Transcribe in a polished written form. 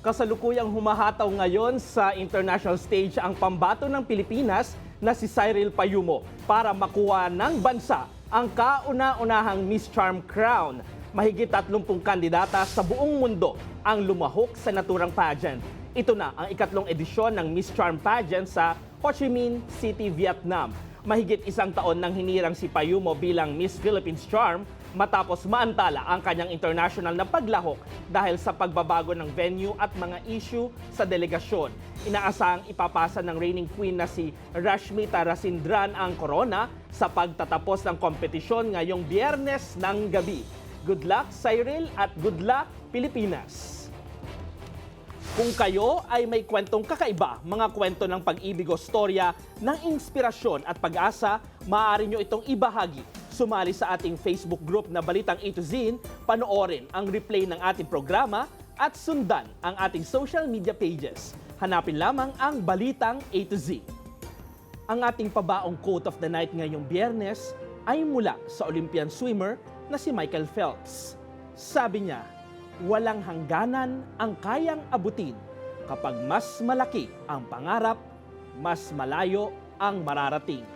Kasalukuyang humahataw ngayon sa international stage ang pambato ng Pilipinas na si Cyril Payumo para makuha ng bansa ang kauna-unahang Miss Charm crown. Mahigit 30 kandidata sa buong mundo ang lumahok sa naturang pageant. Ito na ang ikatlong edisyon ng Miss Charm pageant sa Ho Chi Minh City, Vietnam. Mahigit isang taon nang hinirang si Payumo bilang Miss Philippines Charm matapos maantala ang kanyang international na paglahok dahil sa pagbabago ng venue at mga issue sa delegasyon. Inaasahang ipapasa ng reigning queen na si Rashmita Rasindran ang corona sa pagtatapos ng kompetisyon ngayong Biyernes ng gabi. Good luck, Cyril, at good luck, Pilipinas! Kung kayo ay may kwentong kakaiba, mga kwento ng pag-ibig o storya ng inspirasyon at pag-asa, maaari nyo itong ibahagi. Sumali sa ating Facebook group na Balitang A to Z, panoorin ang replay ng ating programa at sundan ang ating social media pages. Hanapin lamang ang Balitang A to Z. Ang ating pabaong quote of the night ngayong Biyernes ay mula sa Olympian swimmer na si Michael Phelps. Sabi niya, walang hangganan ang kayang abutin. Kapag mas malaki ang pangarap, mas malayo ang mararating.